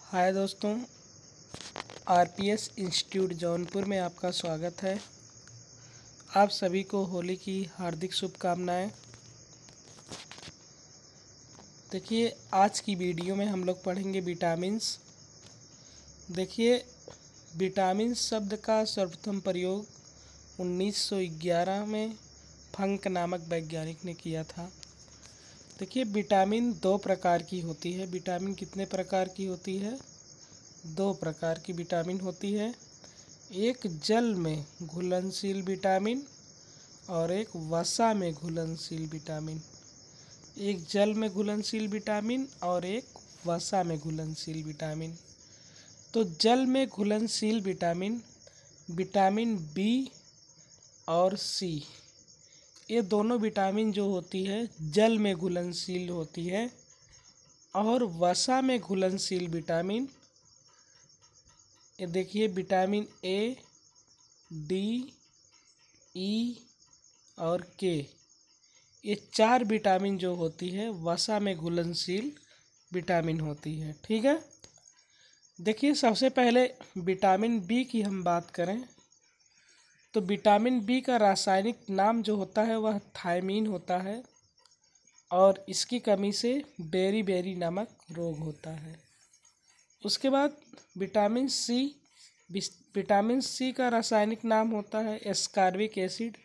हाय दोस्तों, RPS institute Jaunpur में आपका स्वागत है। आप सभी को होली की हार्दिक शुभकामनाएं। देखिए, आज की वीडियो में हम लोग पढ़ेंगे विटामिन्स। देखिए, विटामिन शब्द का सर्वप्रथम प्रयोग 1911 में फंक नामक वैज्ञानिक ने किया था। देखिए, विटामिन दो प्रकार की होती है। विटामिन कितने प्रकार की होती है? दो प्रकार की विटामिन होती है। एक जल में घुलनशील विटामिन और एक वसा में घुलनशील विटामिन। एक जल में घुलनशील विटामिन और एक वसा में घुलनशील विटामिन। तो जल में घुलनशील विटामिन विटामिन बी और सी, ये दोनों विटामिन जो होती है जल में घुलनशील होती है। और वसा में घुलनशील विटामिन, ये देखिए, विटामिन ए, डी, ई और के, ये चार विटामिन जो होती है वसा में घुलनशील विटामिन होती है। ठीक है। देखिए, सबसे पहले विटामिन बी की हम बात करें तो विटामिन बी का रासायनिक नाम जो होता है वह थायमीन होता है और इसकी कमी से बेरी नामक रोग होता है। उसके बाद विटामिन सी का रासायनिक नाम होता है एस्कॉर्बिक एसिड।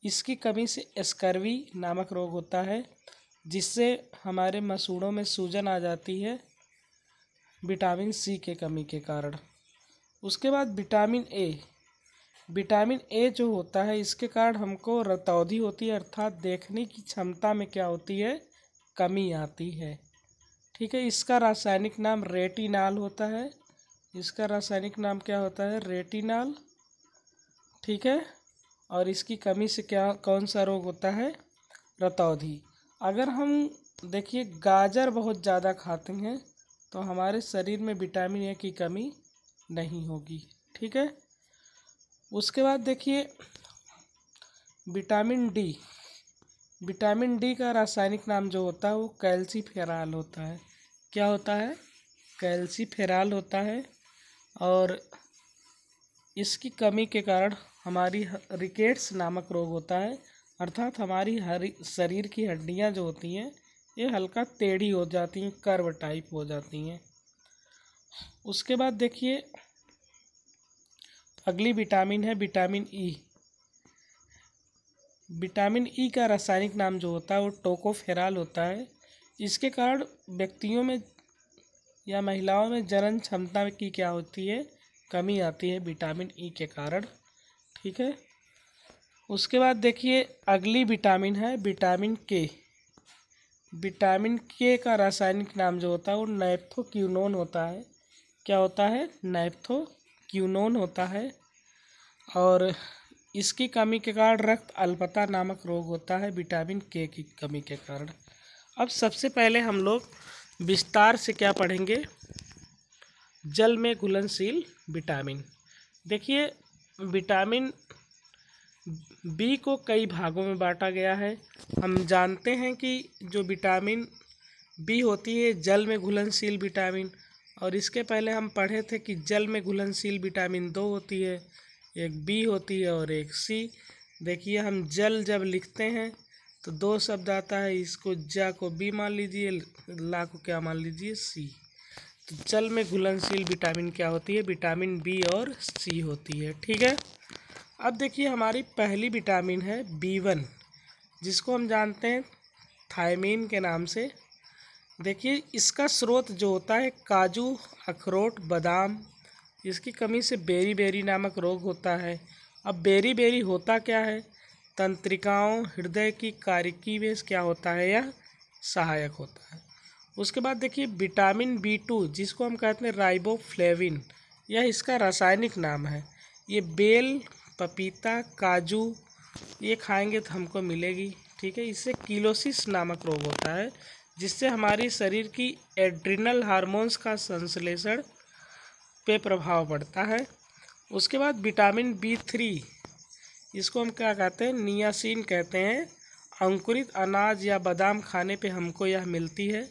इसकी कमी से एस्कर्वी नामक रोग होता है, जिससे हमारे मसूड़ों में सूजन आ जाती है विटामिन सी के कमी के कारण। उसके बाद विटामिन ए जो होता है, इसके कारण हमको रतौंधी होती है, अर्थात देखने की क्षमता में क्या होती है, कमी आती है। ठीक है। इसका रासायनिक नाम रेटिनाल होता है। इसका रासायनिक नाम क्या होता है? रेटिनाल। ठीक है। और इसकी कमी से कौन सा रोग होता है? रतौंधी। अगर हम देखिए गाजर बहुत ज़्यादा खाते हैं तो हमारे शरीर में विटामिन ए की कमी नहीं होगी। ठीक है। उसके बाद देखिए विटामिन डी का रासायनिक नाम जो होता है वो कैल्सीफेरॉल होता है। क्या होता है? कैल्सीफेरॉल होता है। और इसकी कमी के कारण हमारी रिकेट्स नामक रोग होता है, अर्थात हमारी शरीर की हड्डियां जो होती हैं ये हल्का टेढ़ी हो जाती हैं, कर्व टाइप हो जाती हैं। उसके बाद देखिए अगली विटामिन है विटामिन ई। विटामिन ई का रासायनिक नाम जो होता है वो टोकोफेरॉल होता है। इसके कारण व्यक्तियों में या महिलाओं में जनन क्षमता की क्या होती है, कमी आती है विटामिन ई के कारण। ठीक है। उसके बाद देखिए अगली विटामिन है विटामिन के। विटामिन के का रासायनिक नाम जो होता है वो नैप्थोक्विनोन होता है। क्या होता है? नैप्थोक्विनोन होता है। और इसकी कमी के कारण रक्त अल्पता नामक रोग होता है विटामिन के की कमी के कारण। अब सबसे पहले हम लोग विस्तार से क्या पढ़ेंगे? जल में घुलनशील विटामिन। देखिए, विटामिन बी को कई भागों में बांटा गया है। हम जानते हैं कि जो विटामिन बी होती है जल में घुलनशील विटामिन, और इसके पहले हम पढ़े थे कि जल में घुलनशील विटामिन दो होती है, एक बी होती है और एक सी। देखिए, हम जल जब लिखते हैं तो दो शब्द आता है, इसको जा को बी मान लीजिए, ला को क्या मान लीजिए, सी। तो जल में घुलनशील विटामिन क्या होती है? विटामिन बी और सी होती है। ठीक है। अब देखिए हमारी पहली विटामिन है B1, जिसको हम जानते हैं थायमीन के नाम से। देखिए, इसका स्रोत जो होता है काजू, अखरोट, बादाम। इसकी कमी से बेरी नामक रोग होता है। अब बेरी होता क्या है? तंत्रिकाओं, हृदय की कार्यकी में क्या होता है? यह सहायक होता है। उसके बाद देखिए विटामिन B2, जिसको हम कहते हैं राइबोफ्लेविन, यह इसका रासायनिक नाम है। ये बेल, पपीता, काजू ये खाएंगे तो हमको मिलेगी। ठीक है। इससे किलोसिस नामक रोग होता है, जिससे हमारी शरीर की एड्रिनल हार्मोन्स का संश्लेषण पे प्रभाव पड़ता है। उसके बाद विटामिन B3, इसको हम क्या कहते हैं? नियासिन कहते हैं। अंकुरित अनाज या बादाम खाने पे हमको यह मिलती है।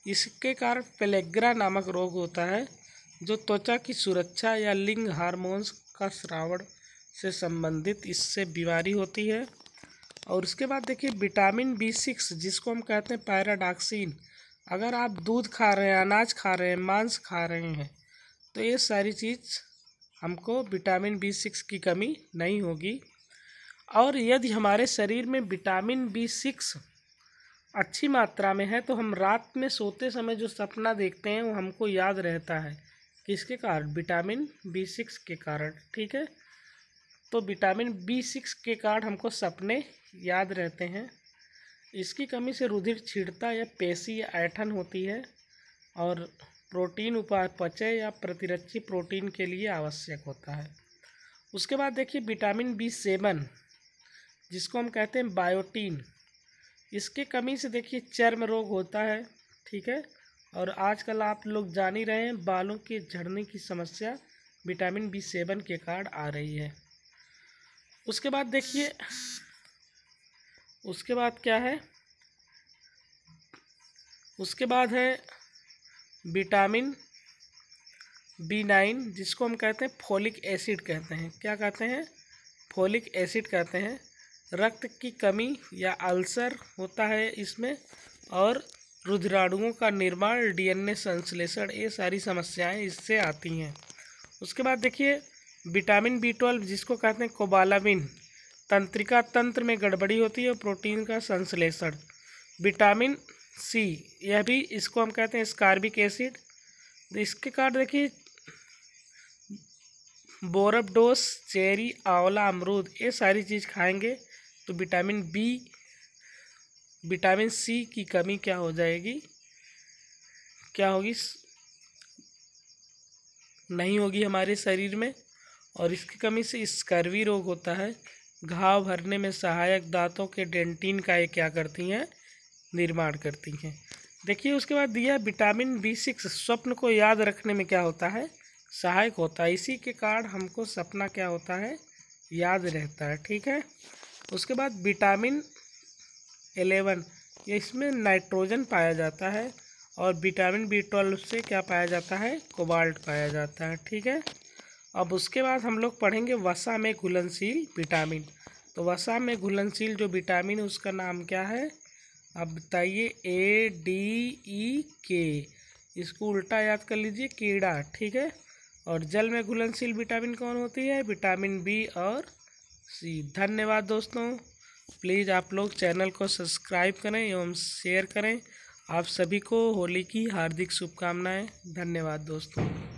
इसके कारण पेलेग्रा नामक रोग होता है, जो त्वचा की सुरक्षा या लिंग हार्मोन्स का स्रावण से संबंधित इससे बीमारी होती है। और उसके बाद देखिए विटामिन B6 जिसको हम कहते हैं पैराडॉक्सिन, अगर आप दूध खा रहे हैं, अनाज खा रहे हैं, मांस खा रहे हैं, तो ये सारी चीज़ हमको विटामिन B6 की कमी नहीं होगी। और यदि हमारे शरीर में विटामिन B6 अच्छी मात्रा में है तो हम रात में सोते समय जो सपना देखते हैं वो हमको याद रहता है। किसके कारण? विटामिन B6 के कारण। ठीक है, तो विटामिन B6 के कारण हमको सपने याद रहते हैं। इसकी कमी से रुधिर छिड़ता या पेशी या ऐंठन होती है और प्रोटीन उपापचय या प्रतिरक्षी प्रोटीन के लिए आवश्यक होता है। उसके बाद देखिए विटामिन B7 जिसको हम कहते हैं बायोटीन, इसके कमी से देखिए चर्म रोग होता है। ठीक है, और आजकल आप लोग जान ही रहे हैं बालों के झड़ने की समस्या विटामिन B7 के कारण आ रही है। उसके बाद देखिए उसके बाद क्या है, उसके बाद है विटामिन B9 जिसको हम कहते हैं फोलिक एसिड कहते हैं। क्या कहते हैं? फोलिक एसिड कहते हैं। रक्त की कमी या अल्सर होता है इसमें, और रुधिराणुओं का निर्माण, DNA संश्लेषण, ये सारी समस्याएं इससे आती हैं। उसके बाद देखिए विटामिन B12 जिसको कहते हैं कोबालामिन, तंत्रिका तंत्र में गड़बड़ी होती है और प्रोटीन का संश्लेषण। विटामिन C, यह भी इसको हम कहते हैं स्कारबिक एसिड। इसके कारण देखिए बोरबडोस, चेरी, आंवला, अमरूद, ये सारी चीज़ खाएंगे तो विटामिन C की कमी क्या हो जाएगी, क्या होगी? नहीं होगी हमारे शरीर में। और इसकी कमी से स्कर्वी रोग होता है। घाव भरने में सहायक दांतों के डेंटिन का ये क्या करती हैं? निर्माण करती हैं। देखिए उसके बाद दिया विटामिन B6 स्वप्न को याद रखने में क्या होता है? सहायक होता है। इसी के कारण हमको सपना क्या होता है? याद रहता है। ठीक है, उसके बाद विटामिन 11, ये इसमें नाइट्रोजन पाया जाता है। और विटामिन B12 से क्या पाया जाता है? कोबाल्ट पाया जाता है। ठीक है, अब उसके बाद हम लोग पढ़ेंगे वसा में घुलनशील विटामिन। तो वसा में घुलनशील जो विटामिन उसका नाम क्या है? अब बताइए। ADEK, इसको उल्टा याद कर लीजिए, कीड़ा। ठीक है, और जल में घुलनशील विटामिन कौन होती है? विटामिन B और C। धन्यवाद दोस्तों, प्लीज़ आप लोग चैनल को सब्सक्राइब करें एवं शेयर करें। आप सभी को होली की हार्दिक शुभकामनाएं। धन्यवाद दोस्तों।